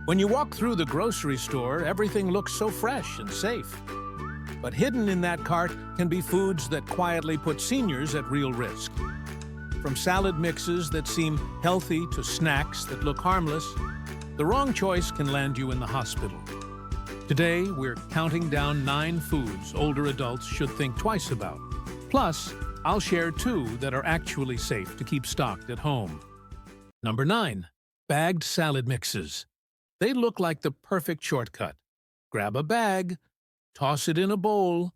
When you walk through the grocery store, everything looks so fresh and safe. But hidden in that cart can be foods that quietly put seniors at real risk. From salad mixes that seem healthy to snacks that look harmless, the wrong choice can land you in the hospital. Today, we're counting down 9 foods older adults should think twice about. Plus, I'll share 2 that are actually safe to keep stocked at home. Number 9. Bagged salad mixes. They look like the perfect shortcut. Grab a bag, toss it in a bowl,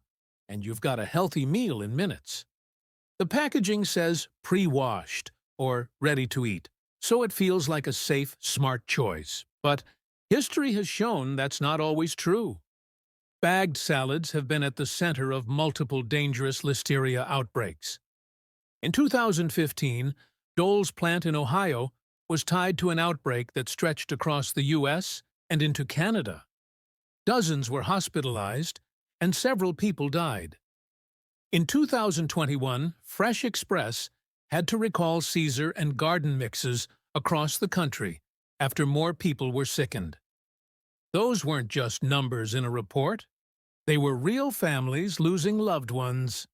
and you've got a healthy meal in minutes. The packaging says pre-washed or ready to eat, so it feels like a safe, smart choice. But history has shown that's not always true. Bagged salads have been at the center of multiple dangerous listeria outbreaks. In 2015, Dole's plant in Ohio was tied to an outbreak that stretched across the U.S. and into Canada. Dozens were hospitalized, and several people died. In 2021, Fresh Express had to recall Caesar and garden mixes across the country after more people were sickened. Those weren't just numbers in a report. They were real families losing loved ones.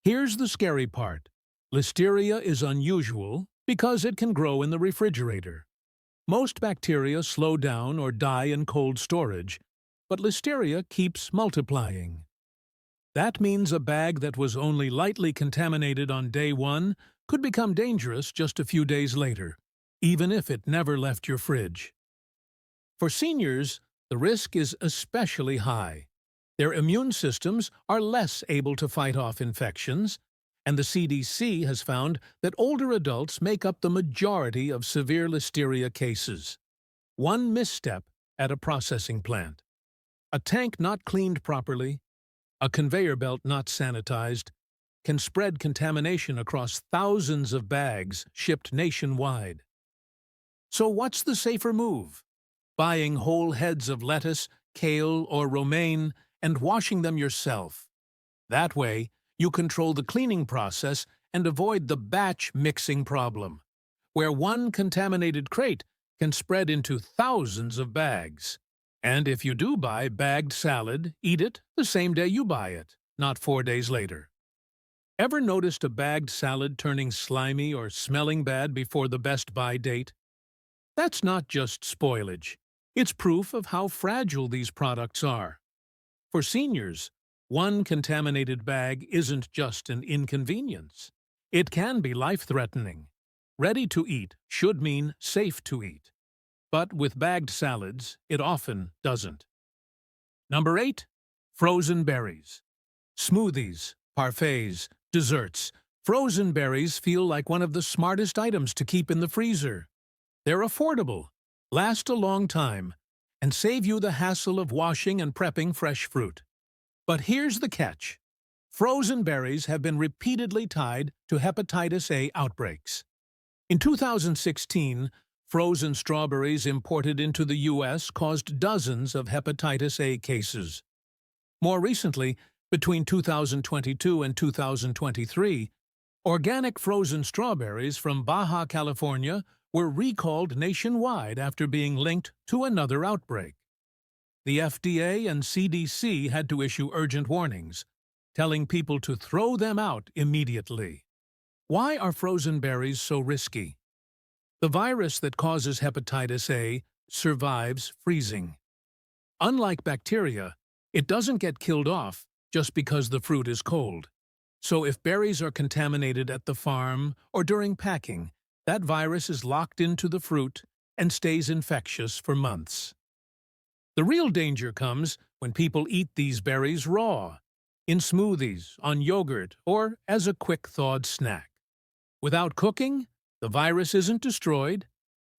Here's the scary part. Listeria is unusual because it can grow in the refrigerator. Most bacteria slow down or die in cold storage, but Listeria keeps multiplying. That means a bag that was only lightly contaminated on day 1 could become dangerous just a few days later, even if it never left your fridge. For seniors, the risk is especially high. Their immune systems are less able to fight off infections, and the CDC has found that older adults make up the majority of severe Listeria cases. One misstep at a processing plant, a tank not cleaned properly, a conveyor belt not sanitized, can spread contamination across thousands of bags shipped nationwide. So what's the safer move? Buying whole heads of lettuce, kale, or romaine and washing them yourself. That way, you control the cleaning process and avoid the batch mixing problem, where one contaminated crate can spread into thousands of bags. And if you do buy bagged salad, eat it the same day you buy it, not 4 days later. Ever noticed a bagged salad turning slimy or smelling bad before the best buy date? That's not just spoilage. It's proof of how fragile these products are. For seniors, one contaminated bag isn't just an inconvenience. It can be life-threatening. Ready to eat should mean safe to eat. But with bagged salads, it often doesn't. Number 8. Frozen berries. Smoothies, parfaits, desserts. Frozen berries feel like one of the smartest items to keep in the freezer. They're affordable, last a long time, and save you the hassle of washing and prepping fresh fruit. But here's the catch. Frozen berries have been repeatedly tied to hepatitis A outbreaks. In 2016, frozen strawberries imported into the U.S. caused dozens of hepatitis A cases. More recently, between 2022 and 2023, organic frozen strawberries from Baja California were recalled nationwide after being linked to another outbreak. The FDA and CDC had to issue urgent warnings, telling people to throw them out immediately. Why are frozen berries so risky? The virus that causes hepatitis A survives freezing. Unlike bacteria, it doesn't get killed off just because the fruit is cold. So if berries are contaminated at the farm or during packing, that virus is locked into the fruit and stays infectious for months. The real danger comes when people eat these berries raw, in smoothies, on yogurt, or as a quick-thawed snack. Without cooking, the virus isn't destroyed,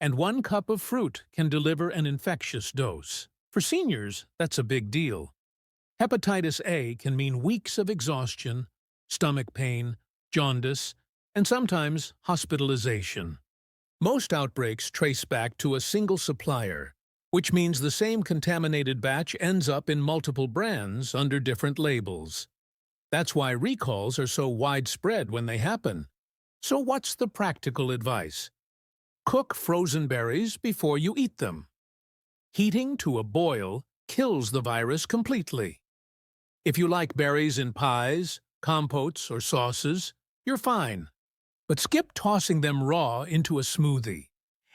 and 1 cup of fruit can deliver an infectious dose. For seniors, that's a big deal. Hepatitis A can mean weeks of exhaustion, stomach pain, jaundice, and sometimes hospitalization. Most outbreaks trace back to a single supplier, which means the same contaminated batch ends up in multiple brands under different labels. That's why recalls are so widespread when they happen. So what's the practical advice? Cook frozen berries before you eat them. Heating to a boil kills the virus completely. If you like berries in pies, compotes, or sauces, you're fine. But skip tossing them raw into a smoothie.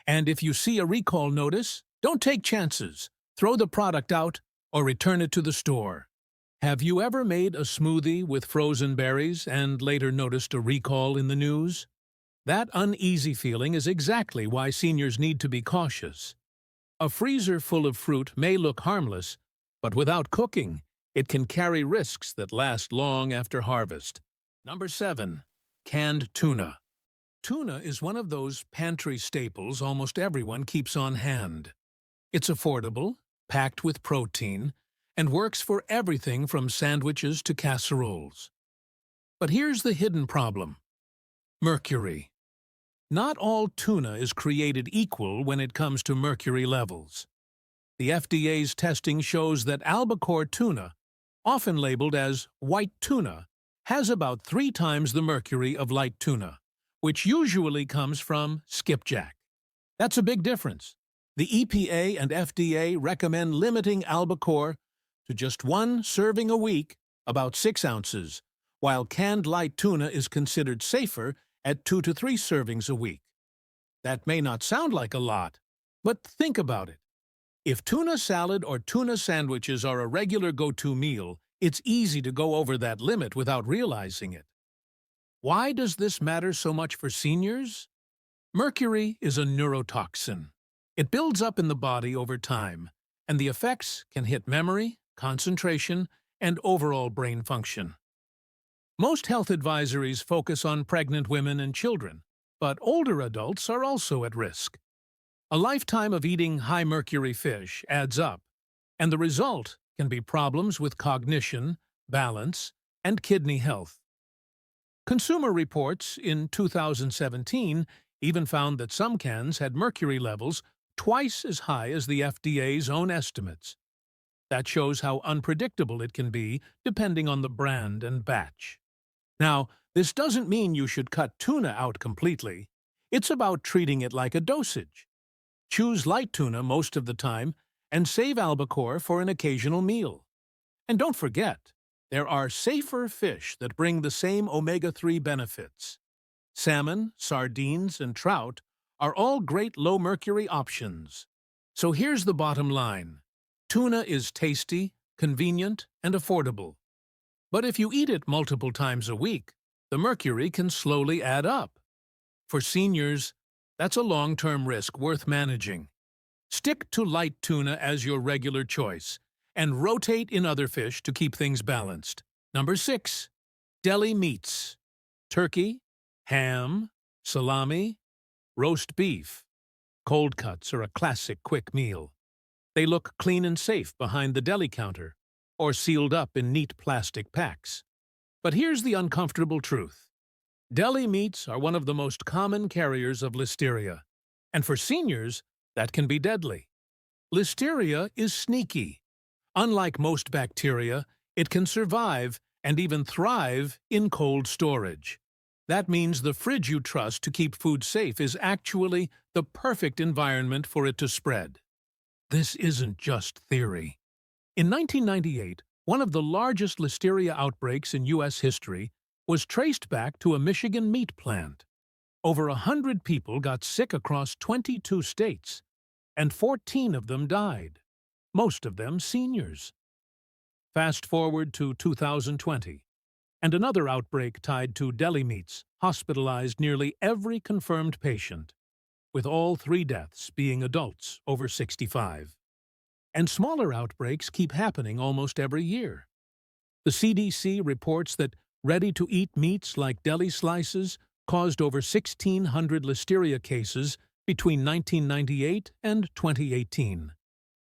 And if you see a recall notice, don't take chances. Throw the product out or return it to the store. Have you ever made a smoothie with frozen berries and later noticed a recall in the news? That uneasy feeling is exactly why seniors need to be cautious. A freezer full of fruit may look harmless, but without cooking, it can carry risks that last long after harvest. Number 7. Canned tuna. Tuna is one of those pantry staples almost everyone keeps on hand. It's affordable, packed with protein, and works for everything from sandwiches to casseroles. But here's the hidden problem: mercury. Not all tuna is created equal when it comes to mercury levels. The FDA's testing shows that albacore tuna, often labeled as white tuna, has about 3 times the mercury of light tuna, which usually comes from skipjack. That's a big difference. The EPA and FDA recommend limiting albacore to just 1 serving a week, about 6 ounces, while canned light tuna is considered safer at 2 to 3 servings a week. That may not sound like a lot, but think about it. If tuna salad or tuna sandwiches are a regular go-to meal, it's easy to go over that limit without realizing it. Why does this matter so much for seniors? Mercury is a neurotoxin. It builds up in the body over time, and the effects can hit memory, concentration, and overall brain function. Most health advisories focus on pregnant women and children, but older adults are also at risk. A lifetime of eating high-mercury fish adds up, and the result can be problems with cognition, balance, and kidney health. Consumer Reports in 2017 even found that some cans had mercury levels twice as high as the FDA's own estimates. That shows how unpredictable it can be depending on the brand and batch. Now, this doesn't mean you should cut tuna out completely. It's about treating it like a dosage. Choose light tuna most of the time and save albacore for an occasional meal. And don't forget, there are safer fish that bring the same omega-3 benefits. Salmon, sardines, and trout are all great low-mercury options. So here's the bottom line. Tuna is tasty, convenient, and affordable. But if you eat it multiple times a week, the mercury can slowly add up. For seniors, that's a long-term risk worth managing. Stick to light tuna as your regular choice, and rotate in other fish to keep things balanced. Number 6. Deli meats. Turkey, ham, salami, roast beef. Cold cuts are a classic quick meal. They look clean and safe behind the deli counter, or sealed up in neat plastic packs. But here's the uncomfortable truth. Deli meats are one of the most common carriers of listeria, and for seniors, that can be deadly. Listeria is sneaky. Unlike most bacteria, it can survive and even thrive in cold storage. That means the fridge you trust to keep food safe is actually the perfect environment for it to spread. This isn't just theory. In 1998, one of the largest listeria outbreaks in U.S. history was traced back to a Michigan meat plant. Over 100 people got sick across 22 states, and 14 of them died, most of them seniors. Fast forward to 2020, and another outbreak tied to deli meats hospitalized nearly every confirmed patient, with all 3 deaths being adults over 65. And smaller outbreaks keep happening almost every year. The CDC reports that ready-to-eat meats like deli slices caused over 1,600 listeria cases between 1998 and 2018,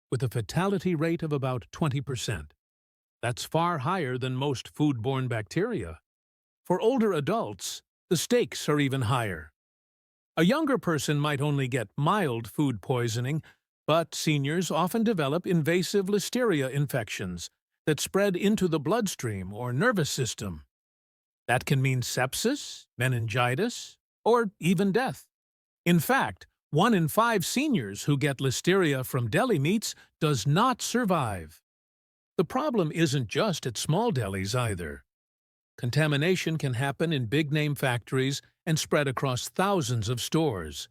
with a fatality rate of about 20%. That's far higher than most foodborne bacteria. For older adults, the stakes are even higher. A younger person might only get mild food poisoning, but seniors often develop invasive listeria infections that spread into the bloodstream or nervous system. That can mean sepsis, meningitis, or even death. In fact, 1 in 5 seniors who get listeria from deli meats does not survive. The problem isn't just at small delis either. Contamination can happen in big-name factories and spread across thousands of stores.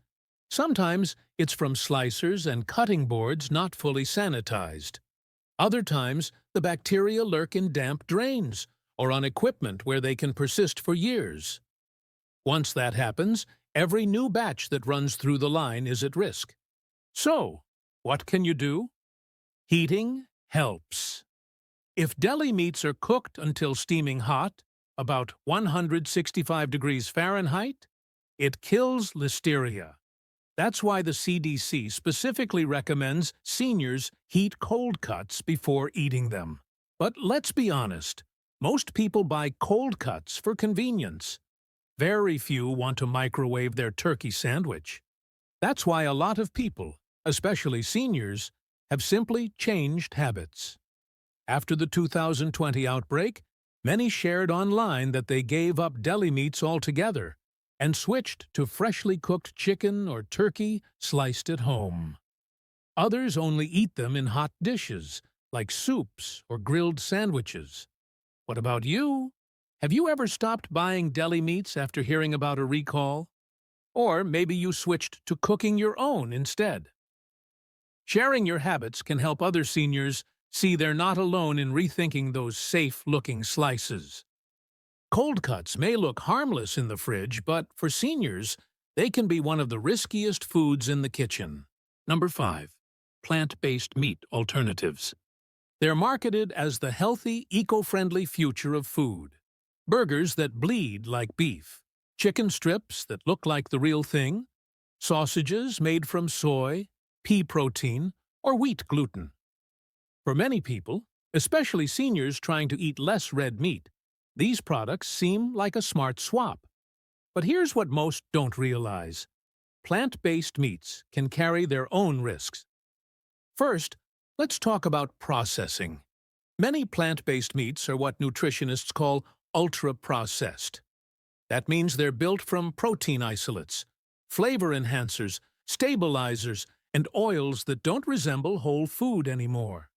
Sometimes it's from slicers and cutting boards not fully sanitized. Other times, the bacteria lurk in damp drains or on equipment where they can persist for years. Once that happens, every new batch that runs through the line is at risk. So, what can you do? Heating helps. If deli meats are cooked until steaming hot, about 165 degrees Fahrenheit, it kills listeria. That's why the CDC specifically recommends seniors heat cold cuts before eating them. But let's be honest, most people buy cold cuts for convenience. Very few want to microwave their turkey sandwich. That's why a lot of people, especially seniors, have simply changed habits. After the 2020 outbreak, many shared online that they gave up deli meats altogether and switched to freshly cooked chicken or turkey sliced at home. Others only eat them in hot dishes, like soups or grilled sandwiches. What about you? Have you ever stopped buying deli meats after hearing about a recall? Or maybe you switched to cooking your own instead. Sharing your habits can help other seniors see they're not alone in rethinking those safe-looking slices. Cold cuts may look harmless in the fridge, but for seniors, they can be one of the riskiest foods in the kitchen. Number 5. Plant-based meat alternatives. They're marketed as the healthy, eco-friendly future of food. Burgers that bleed like beef, chicken strips that look like the real thing, sausages made from soy, pea protein, or wheat gluten. For many people, especially seniors trying to eat less red meat, these products seem like a smart swap. But here's what most don't realize. Plant-based meats can carry their own risks. First, let's talk about processing. Many plant-based meats are what nutritionists call ultra-processed. That means they're built from protein isolates, flavor enhancers, stabilizers, and oils that don't resemble whole food anymore.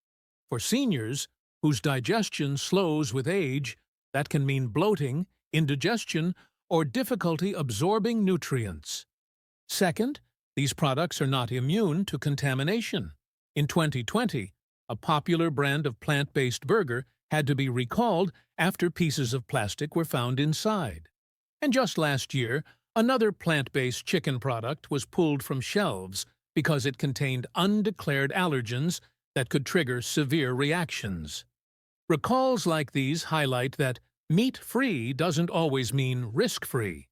For seniors, whose digestion slows with age, that can mean bloating, indigestion, or difficulty absorbing nutrients. Second, these products are not immune to contamination. In 2020, a popular brand of plant-based burger had to be recalled after pieces of plastic were found inside. And just last year, another plant-based chicken product was pulled from shelves because it contained undeclared allergens that could trigger severe reactions. Recalls like these highlight that meat-free doesn't always mean risk-free.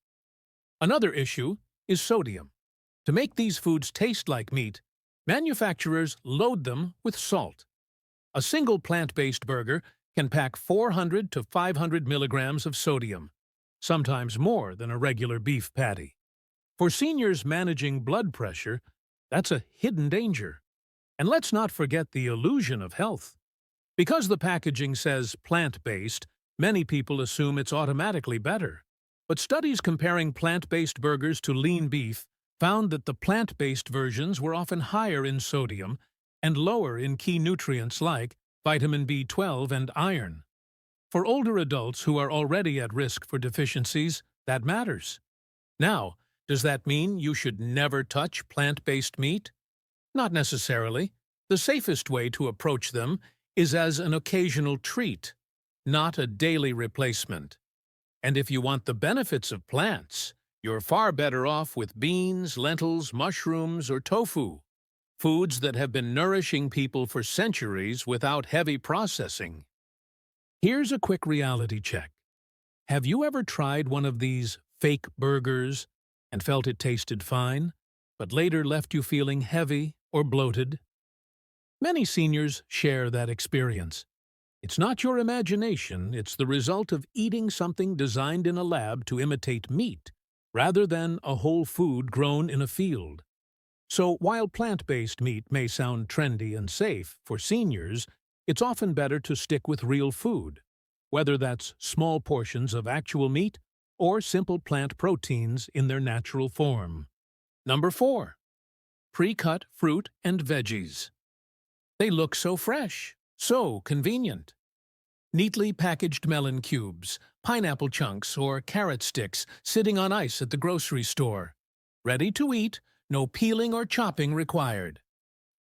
Another issue is sodium. To make these foods taste like meat, manufacturers load them with salt. A single plant-based burger can pack 400 to 500 milligrams of sodium, sometimes more than a regular beef patty. For seniors managing blood pressure, that's a hidden danger. And let's not forget the illusion of health. Because the packaging says plant-based, many people assume it's automatically better. But studies comparing plant-based burgers to lean beef found that the plant-based versions were often higher in sodium and lower in key nutrients like vitamin B12 and iron. For older adults who are already at risk for deficiencies, that matters. Now, does that mean you should never touch plant-based meat? Not necessarily. The safest way to approach them is as an occasional treat, not a daily replacement. And if you want the benefits of plants, you're far better off with beans, lentils, mushrooms, or tofu, foods that have been nourishing people for centuries without heavy processing. Here's a quick reality check. Have you ever tried one of these fake burgers and felt it tasted fine, but later left you feeling heavy or bloated? Many seniors share that experience. It's not your imagination, it's the result of eating something designed in a lab to imitate meat, rather than a whole food grown in a field. So while plant-based meat may sound trendy and safe for seniors, it's often better to stick with real food, whether that's small portions of actual meat or simple plant proteins in their natural form. Number 4. pre-cut fruit and veggies. They look so fresh, so convenient. Neatly packaged melon cubes, pineapple chunks, or carrot sticks sitting on ice at the grocery store. Ready to eat, no peeling or chopping required.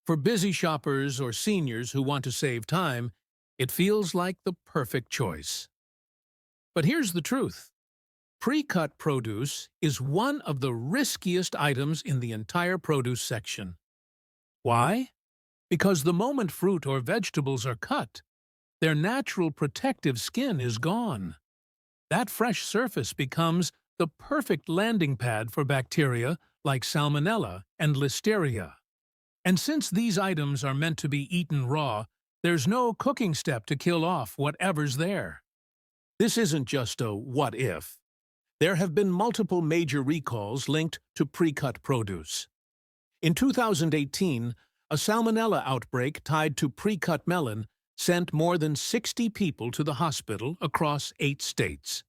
For busy shoppers or seniors who want to save time, it feels like the perfect choice. But here's the truth. Pre-cut produce is one of the riskiest items in the entire produce section. Why? Because the moment fruit or vegetables are cut, their natural protective skin is gone. That fresh surface becomes the perfect landing pad for bacteria like Salmonella and Listeria. And since these items are meant to be eaten raw, there's no cooking step to kill off whatever's there. This isn't just a what if. There have been multiple major recalls linked to pre-cut produce. In 2018, a Salmonella outbreak tied to pre-cut melon sent more than 60 people to the hospital across 8 states.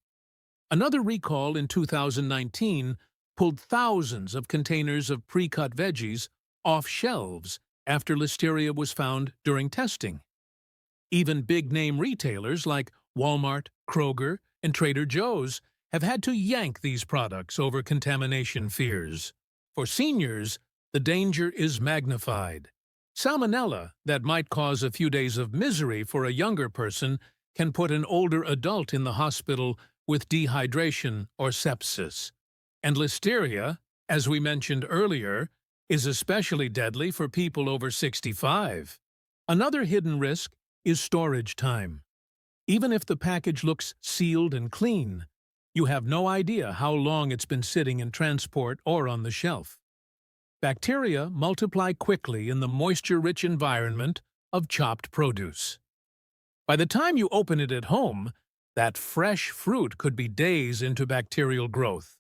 Another recall in 2019 pulled thousands of containers of pre-cut veggies off shelves after Listeria was found during testing. Even big-name retailers like Walmart, Kroger, and Trader Joe's have had to yank these products over contamination fears. For seniors, the danger is magnified. Salmonella, that might cause a few days of misery for a younger person, can put an older adult in the hospital with dehydration or sepsis. And Listeria, as we mentioned earlier, is especially deadly for people over 65. Another hidden risk is storage time. Even if the package looks sealed and clean, you have no idea how long it's been sitting in transport or on the shelf. Bacteria multiply quickly in the moisture-rich environment of chopped produce. By the time you open it at home, that fresh fruit could be days into bacterial growth.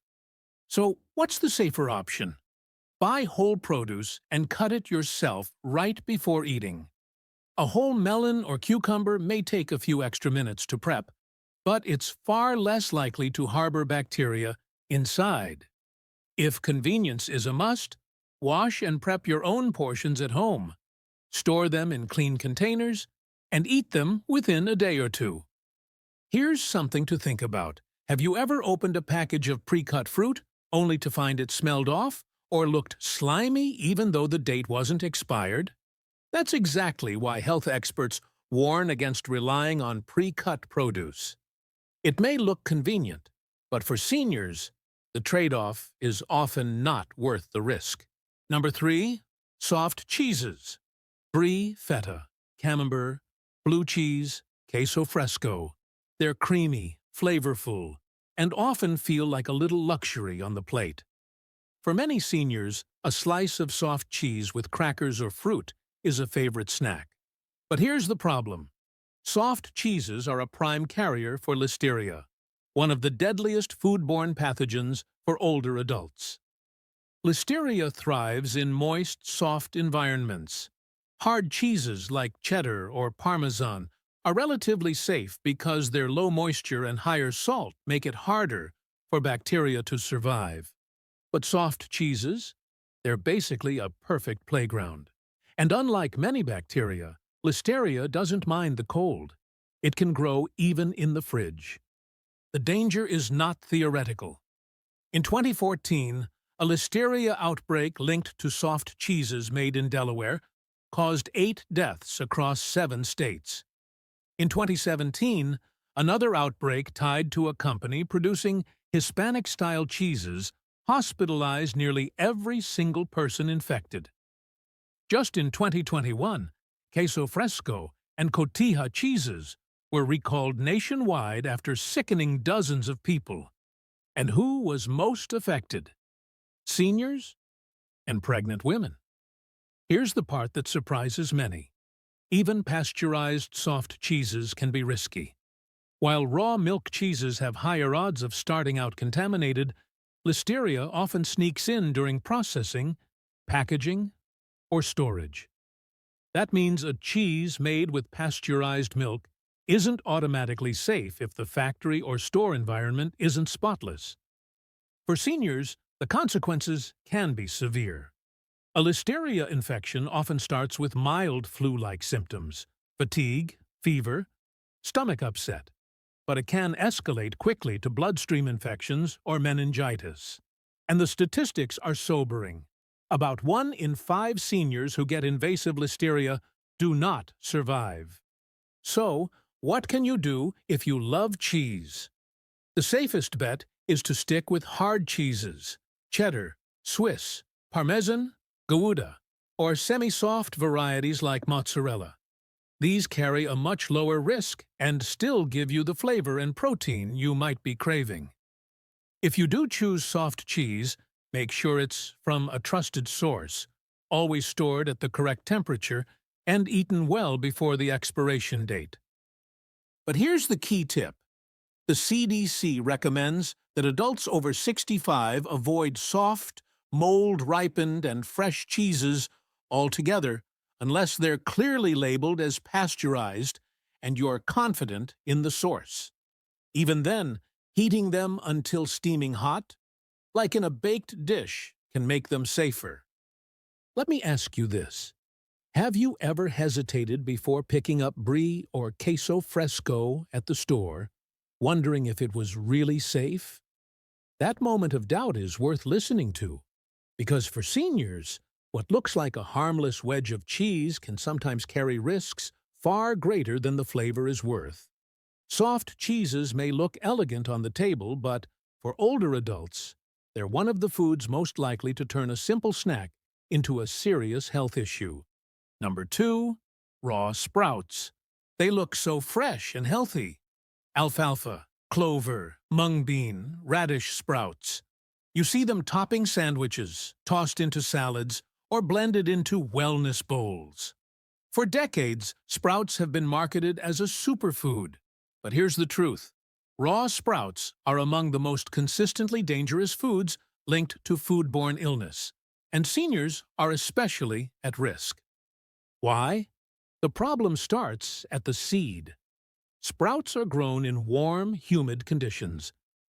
So, what's the safer option? Buy whole produce and cut it yourself right before eating. A whole melon or cucumber may take a few extra minutes to prep, but it's far less likely to harbor bacteria inside. If convenience is a must, wash and prep your own portions at home. Store them in clean containers and eat them within a day or two. Here's something to think about. Have you ever opened a package of pre-cut fruit only to find it smelled off or looked slimy even though the date wasn't expired? That's exactly why health experts warn against relying on pre-cut produce. It may look convenient, but for seniors, the trade-off is often not worth the risk. Number 3. Soft cheeses. Brie, feta, camembert, blue cheese, queso fresco. They're creamy, flavorful, and often feel like a little luxury on the plate. For many seniors, a slice of soft cheese with crackers or fruit is a favorite snack. But here's the problem. Soft cheeses are a prime carrier for Listeria, one of the deadliest foodborne pathogens for older adults. Listeria thrives in moist, soft environments. Hard cheeses like cheddar or Parmesan are relatively safe because their low moisture and higher salt make it harder for bacteria to survive. But soft cheeses, they're basically a perfect playground. And unlike many bacteria, Listeria doesn't mind the cold. It can grow even in the fridge. The danger is not theoretical. In 2014, a Listeria outbreak linked to soft cheeses made in Delaware caused 8 deaths across 7 states. In 2017, another outbreak tied to a company producing Hispanic-style cheeses hospitalized nearly every single person infected. Just in 2021, queso fresco and cotija cheeses were recalled nationwide after sickening dozens of people. And who was most affected? Seniors and pregnant women. Here's the part that surprises many. Even pasteurized soft cheeses can be risky. While raw milk cheeses have higher odds of starting out contaminated, Listeria often sneaks in during processing, packaging, or storage. That means a cheese made with pasteurized milk isn't automatically safe if the factory or store environment isn't spotless. For seniors, the consequences can be severe. A listeria infection often starts with mild flu-like symptoms, fatigue, fever, stomach upset, but it can escalate quickly to bloodstream infections or meningitis. And the statistics are sobering. About 1 in 5 seniors who get invasive listeria do not survive. So, what can you do if you love cheese? The safest bet is to stick with hard cheeses, cheddar, Swiss, Parmesan, Gouda, or semi-soft varieties like mozzarella. These carry a much lower risk and still give you the flavor and protein you might be craving. If you do choose soft cheese, make sure it's from a trusted source, always stored at the correct temperature, and eaten well before the expiration date. But here's the key tip. The CDC recommends that adults over 65 avoid soft, mold-ripened, and fresh cheeses altogether unless they're clearly labeled as pasteurized and you're confident in the source. Even then, heating them until steaming hot, like in a baked dish, can make them safer. Let me ask you this. Have you ever hesitated before picking up brie or queso fresco at the store, wondering if it was really safe? That moment of doubt is worth listening to, because for seniors, what looks like a harmless wedge of cheese can sometimes carry risks far greater than the flavor is worth. Soft cheeses may look elegant on the table, but for older adults, they're one of the foods most likely to turn a simple snack into a serious health issue. Number 2, raw sprouts. They look so fresh and healthy. Alfalfa, clover, mung bean, radish sprouts. You see them topping sandwiches, tossed into salads, or blended into wellness bowls. For decades, sprouts have been marketed as a superfood. But here's the truth. Raw sprouts are among the most consistently dangerous foods linked to foodborne illness, and seniors are especially at risk. Why? The problem starts at the seed. Sprouts are grown in warm, humid conditions,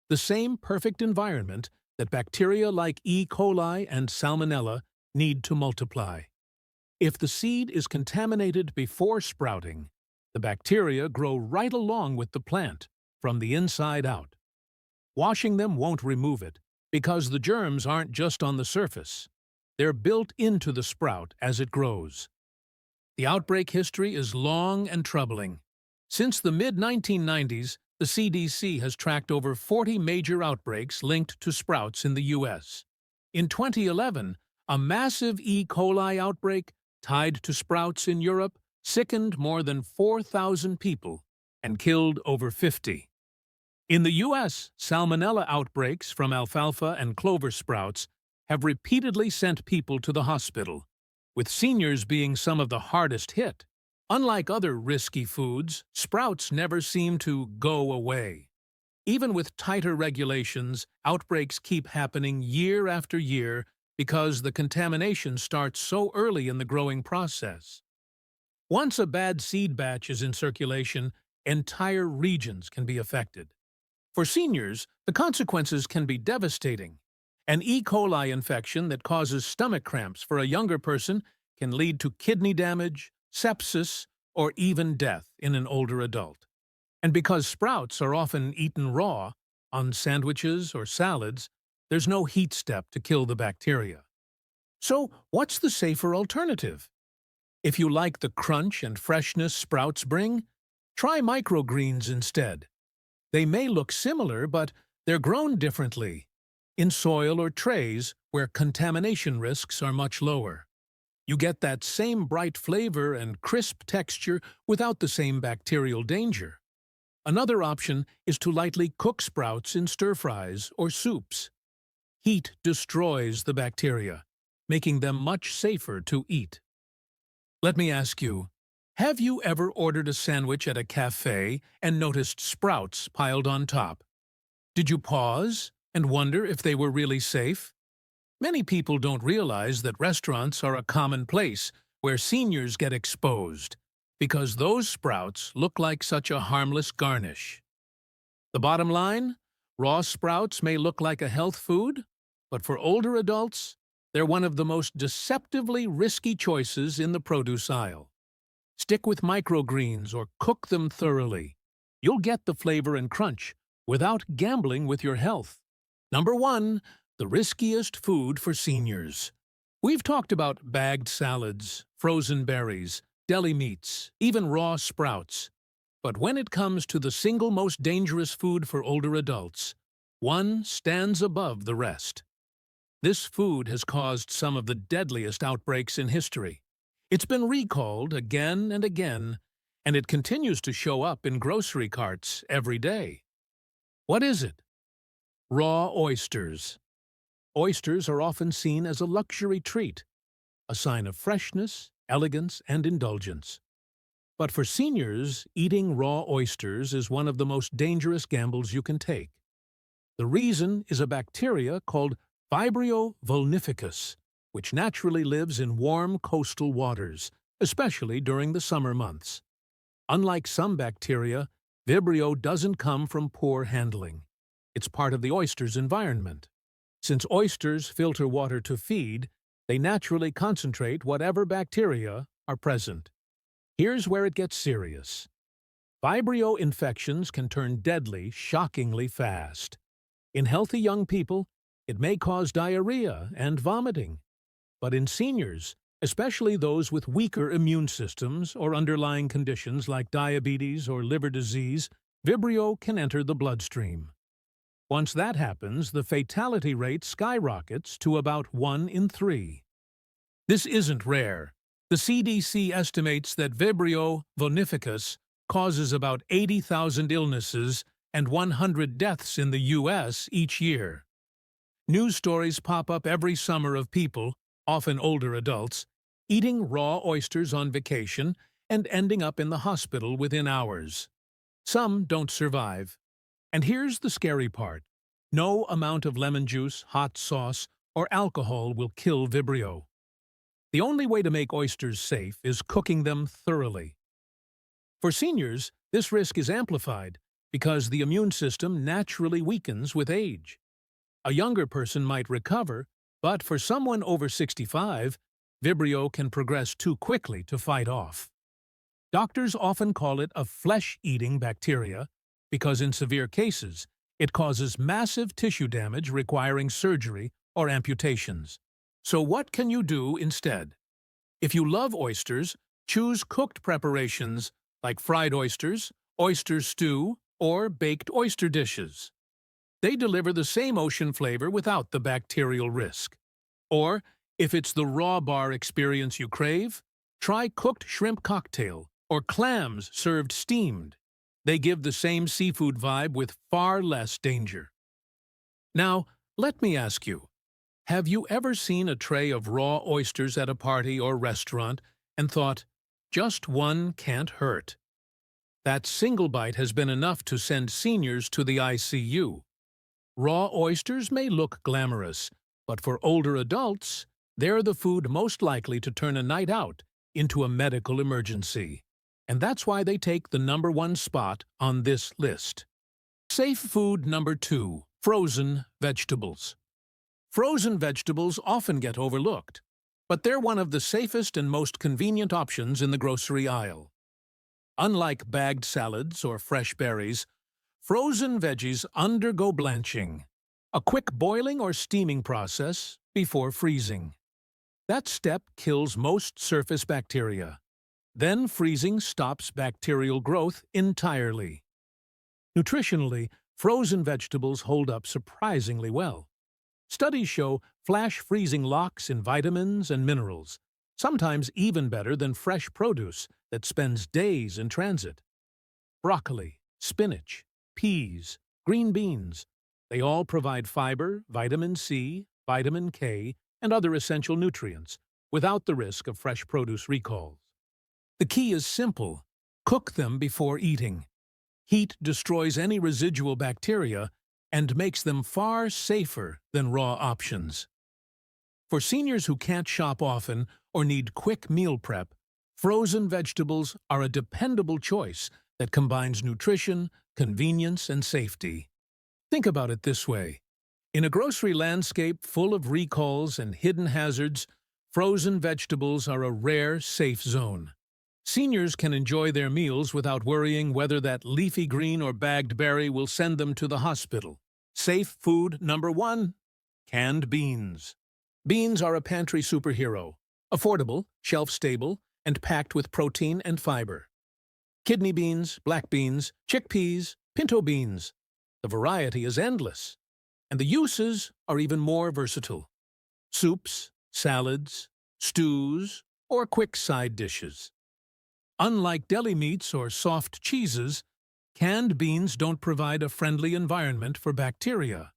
the same perfect environment that bacteria like E. coli and Salmonella need to multiply. If the seed is contaminated before sprouting, the bacteria grow right along with the plant, from the inside out. Washing them won't remove it, because the germs aren't just on the surface. They're built into the sprout as it grows. The outbreak history is long and troubling. Since the mid-1990s, the CDC has tracked over 40 major outbreaks linked to sprouts in the U.S. In 2011, a massive E. coli outbreak tied to sprouts in Europe sickened more than 4,000 people and killed over 50. In the U.S., Salmonella outbreaks from alfalfa and clover sprouts have repeatedly sent people to the hospital, with seniors being some of the hardest hit. Unlike other risky foods, sprouts never seem to go away. Even with tighter regulations, outbreaks keep happening year after year because the contamination starts so early in the growing process. Once a bad seed batch is in circulation, entire regions can be affected. For seniors, the consequences can be devastating. An E. coli infection that causes stomach cramps for a younger person can lead to kidney damage, sepsis, or even death in an older adult. And because sprouts are often eaten raw, on sandwiches or salads, there's no heat step to kill the bacteria. So, what's the safer alternative? If you like the crunch and freshness sprouts bring, try microgreens instead. They may look similar, but they're grown differently, in soil or trays where contamination risks are much lower. You get that same bright flavor and crisp texture without the same bacterial danger. Another option is to lightly cook sprouts in stir-fries or soups. Heat destroys the bacteria, making them much safer to eat. Let me ask you, have you ever ordered a sandwich at a cafe and noticed sprouts piled on top? Did you pause and wonder if they were really safe? Many people don't realize that restaurants are a common place where seniors get exposed, because those sprouts look like such a harmless garnish. The bottom line? Raw sprouts may look like a health food, but for older adults, They're one of the most deceptively risky choices in the produce aisle. Stick with microgreens or cook them thoroughly. You'll get the flavor and crunch without gambling with your health. Number 1. The riskiest food for seniors. We've talked about bagged salads, frozen berries, deli meats, even raw sprouts. But when it comes to the single most dangerous food for older adults, one stands above the rest. This food has caused some of the deadliest outbreaks in history. It's been recalled again and again, and it continues to show up in grocery carts every day. What is it? Raw oysters. Oysters are often seen as a luxury treat, a sign of freshness, elegance, and indulgence. But for seniors, eating raw oysters is one of the most dangerous gambles you can take. The reason is a bacteria called Vibrio vulnificus, which naturally lives in warm coastal waters, especially during the summer months. Unlike some bacteria, Vibrio doesn't come from poor handling. It's part of the oyster's environment. Since oysters filter water to feed, they naturally concentrate whatever bacteria are present. Here's where it gets serious. Vibrio infections can turn deadly shockingly fast. In healthy young people, it may cause diarrhea and vomiting. But in seniors, especially those with weaker immune systems or underlying conditions like diabetes or liver disease, Vibrio can enter the bloodstream. Once that happens, the fatality rate skyrockets to about 1 in 3. This isn't rare. The CDC estimates that Vibrio vulnificus causes about 80,000 illnesses and 100 deaths in the U.S. each year. News stories pop up every summer of people, often older adults, eating raw oysters on vacation and ending up in the hospital within hours. Some don't survive. And here's the scary part. No amount of lemon juice, hot sauce, or alcohol will kill Vibrio. The only way to make oysters safe is cooking them thoroughly. For seniors, this risk is amplified because the immune system naturally weakens with age. A younger person might recover, but for someone over 65, Vibrio can progress too quickly to fight off. Doctors often call it a flesh-eating bacteria because in severe cases, it causes massive tissue damage requiring surgery or amputations. So what can you do instead? If you love oysters, choose cooked preparations like fried oysters, oyster stew, or baked oyster dishes. They deliver the same ocean flavor without the bacterial risk. Or, if it's the raw bar experience you crave, try cooked shrimp cocktail or clams served steamed. They give the same seafood vibe with far less danger. Now, let me ask you, have you ever seen a tray of raw oysters at a party or restaurant and thought, just one can't hurt? That single bite has been enough to send seniors to the ICU. Raw oysters may look glamorous, but for older adults, they're the food most likely to turn a night out into a medical emergency. And that's why they take the #1 spot on this list. Safe food number 2, frozen vegetables. Frozen vegetables often get overlooked, but they're one of the safest and most convenient options in the grocery aisle. Unlike bagged salads or fresh berries, frozen veggies undergo blanching, a quick boiling or steaming process before freezing. That step kills most surface bacteria. Then freezing stops bacterial growth entirely. Nutritionally, frozen vegetables hold up surprisingly well. Studies show flash freezing locks in vitamins and minerals, sometimes even better than fresh produce that spends days in transit. Broccoli, spinach, peas, green beans, they all provide fiber, vitamin C, vitamin K, and other essential nutrients without the risk of fresh produce recalls. The key is simple. Cook them before eating. Heat destroys any residual bacteria and makes them far safer than raw options. For seniors who can't shop often or need quick meal prep, frozen vegetables are a dependable choice that combines nutrition, convenience, and safety. Think about it this way. In a grocery landscape full of recalls and hidden hazards, frozen vegetables are a rare, safe zone. Seniors can enjoy their meals without worrying whether that leafy green or bagged berry will send them to the hospital. Safe food number 1: canned beans. Beans are a pantry superhero. Affordable, shelf-stable, and packed with protein and fiber. Kidney beans, black beans, chickpeas, pinto beans. The variety is endless, and the uses are even more versatile. Soups, salads, stews, or quick side dishes. Unlike deli meats or soft cheeses, canned beans don't provide a friendly environment for bacteria.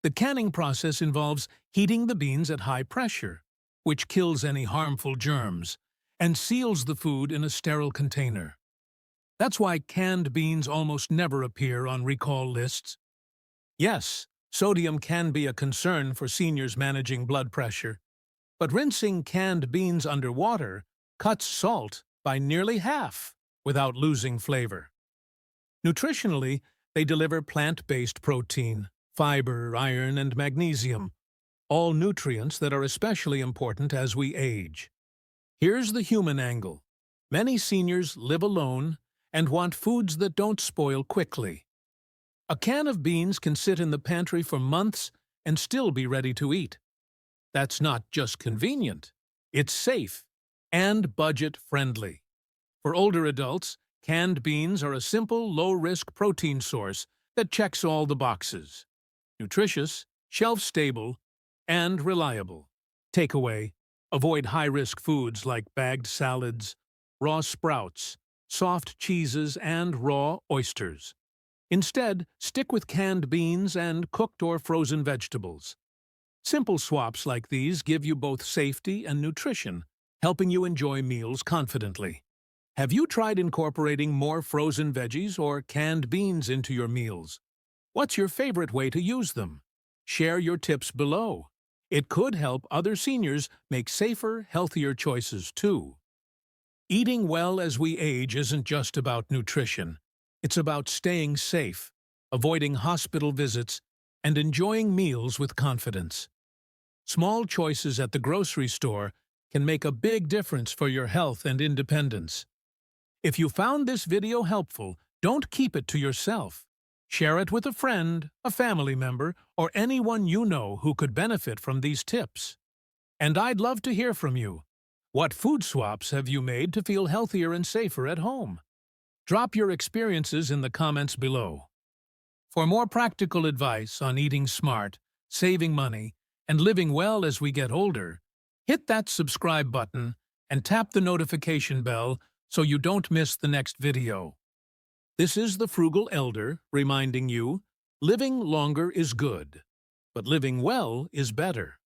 The canning process involves heating the beans at high pressure, which kills any harmful germs, and seals the food in a sterile container. That's why canned beans almost never appear on recall lists. Yes, sodium can be a concern for seniors managing blood pressure, but rinsing canned beans under water cuts salt by nearly half without losing flavor. Nutritionally, they deliver plant-based protein, fiber, iron, and magnesium, all nutrients that are especially important as we age. Here's the human angle. Many seniors live alone and want foods that don't spoil quickly. A can of beans can sit in the pantry for months and still be ready to eat. That's not just convenient, it's safe and budget-friendly. For older adults, canned beans are a simple, low-risk protein source that checks all the boxes. Nutritious, shelf-stable, and reliable. Takeaway: avoid high-risk foods like bagged salads, raw sprouts, soft cheeses, and raw oysters. Instead, stick with canned beans and cooked or frozen vegetables. Simple swaps like these give you both safety and nutrition, helping you enjoy meals confidently. Have you tried incorporating more frozen veggies or canned beans into your meals? What's your favorite way to use them? Share your tips below. It could help other seniors make safer, healthier choices too. Eating well as we age isn't just about nutrition. It's about staying safe, avoiding hospital visits, and enjoying meals with confidence. Small choices at the grocery store can make a big difference for your health and independence. If you found this video helpful, don't keep it to yourself. Share it with a friend, a family member, or anyone you know who could benefit from these tips. And I'd love to hear from you. What food swaps have you made to feel healthier and safer at home? Drop your experiences in the comments below. For more practical advice on eating smart, saving money, and living well as we get older, hit that subscribe button and tap the notification bell so you don't miss the next video. This is the Frugal Elder reminding you, living longer is good, but living well is better.